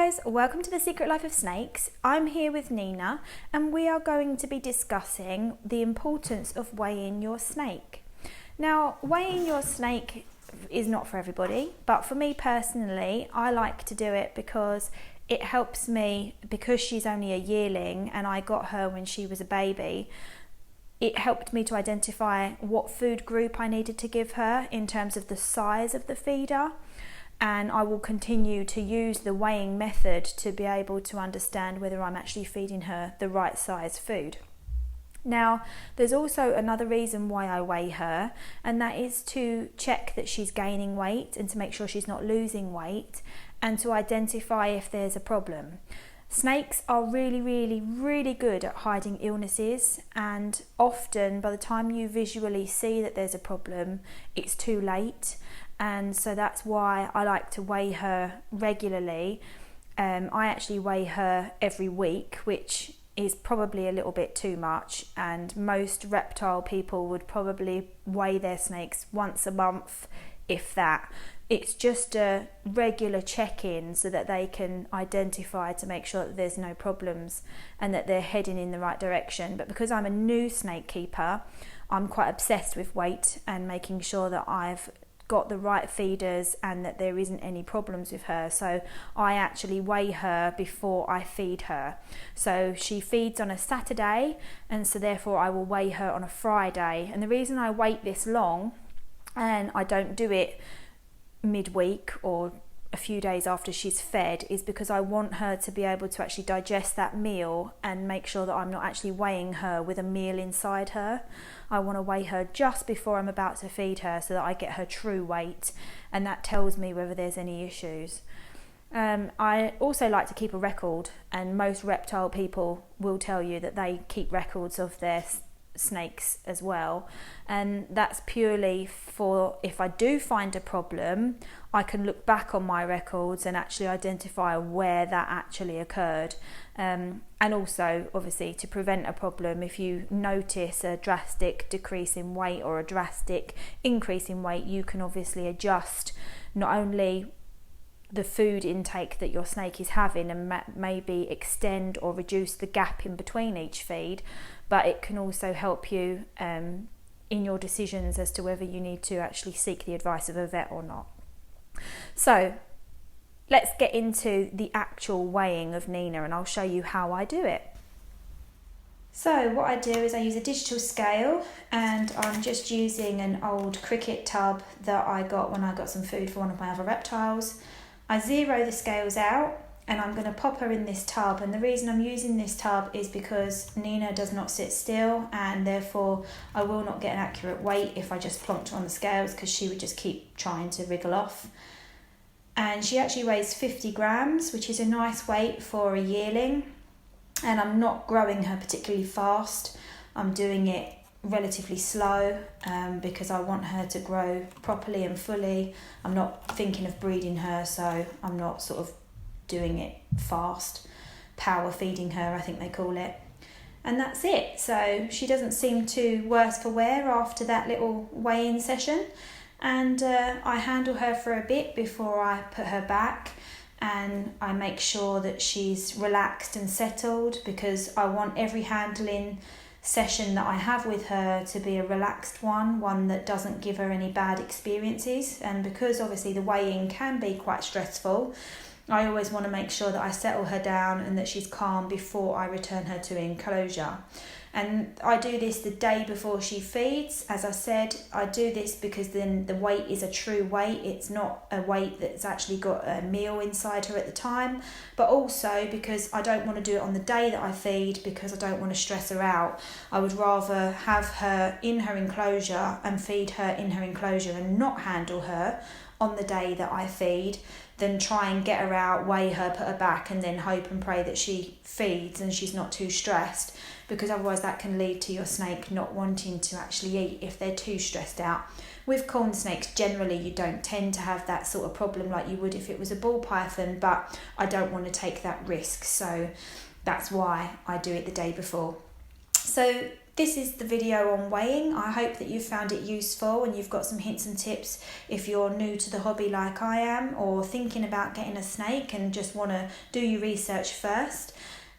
guys, welcome to The Secret Life of Snakes. I'm here with Nina and we are going to be discussing the importance of weighing your snake. Now, weighing your snake is not for everybody, but for me personally, I like to do it because it helps me, because she's only a yearling and I got her when she was a baby. It helped me to identify what food group I needed to give her in terms of the size of the feeder. And I will continue to use the weighing method to be able to understand whether I'm actually feeding her the right size food. Now, there's also another reason why I weigh her, and that is to check that she's gaining weight and to make sure she's not losing weight, and to identify if there's a problem. Snakes are really good at hiding illnesses, and often by the time you visually see that there's a problem, it's too late. And so that's why I like to weigh her regularly. I actually weigh her every week, which is probably a little bit too much, and most reptile people would probably weigh their snakes once a month, if that. It's just a regular check-in so that they can identify to make sure that there's no problems and that they're heading in the right direction. But because I'm a new snake keeper, I'm quite obsessed with weight and making sure that I've got the right feeders and that there isn't any problems with her. So I actually weigh her before I feed her. So she feeds on a Saturday, and so therefore I will weigh her on a Friday. And the reason I wait this long and I don't do it midweek or a few days after she's fed is because I want her to be able to actually digest that meal and make sure that I'm not actually weighing her with a meal inside her. I want to weigh her just before I'm about to feed her so that I get her true weight, and that tells me whether there's any issues. I also like to keep a record, and most reptile people will tell you that they keep records of their snakes as well, and that's purely for if I do find a problem, I can look back on my records and actually identify where that actually occurred, and also obviously to prevent a problem. If you notice a drastic decrease in weight or a drastic increase in weight, you can obviously adjust not only the food intake that your snake is having and maybe extend or reduce the gap in between each feed, but it can also help you in your decisions as to whether you need to actually seek the advice of a vet or not. So let's get into the actual weighing of Nina, and I'll show you how I do it. So what I do is I use a digital scale, and I'm just using an old cricket tub that I got when I got some food for one of my other reptiles. I zero the scales out and I'm going to pop her in this tub, and the reason I'm using this tub is because Nina does not sit still, and therefore I will not get an accurate weight if I just plonked her on the scales, because she would just keep trying to wriggle off. And she actually weighs 50 grams, which is a nice weight for a yearling, and I'm not growing her particularly fast. I'm doing it relatively slow because I want her to grow properly and fully. I'm not thinking of breeding her, so I'm not sort of doing it fast, power feeding her I think they call it, and that's it. So she doesn't seem too worse for wear after that little weigh-in session, and I handle her for a bit before I put her back, and I make sure that she's relaxed and settled, because I want every handling session that I have with her to be a relaxed one that doesn't give her any bad experiences. And because obviously the weighing can be quite stressful, I always want to make sure that I settle her down and that she's calm before I return her to enclosure. And I do this the day before she feeds. As I said, I do this because then the weight is a true weight. It's not a weight that's actually got a meal inside her at the time, but also because I don't want to do it on the day that I feed, because I don't want to stress her out. I would rather have her in her enclosure and feed her in her enclosure and not handle her on the day that I feed, than try and get her out, weigh her, put her back, and then hope and pray that she feeds and she's not too stressed, because otherwise that can lead to your snake not wanting to actually eat if they're too stressed out. With corn snakes, generally you don't tend to have that sort of problem like you would if it was a ball python, but I don't want to take that risk, so that's why I do it the day before. So this is the video on weighing. I hope that you've found it useful and you've got some hints and tips if you're new to the hobby like I am, or thinking about getting a snake and just want to do your research first.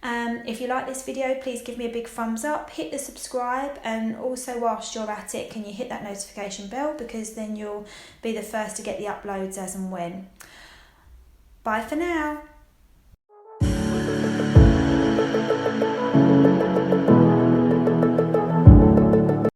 If you like this video, please give me a big thumbs up, hit the subscribe, and also whilst you're at it, can you hit that notification bell, because then you'll be the first to get the uploads as and when. Bye for now.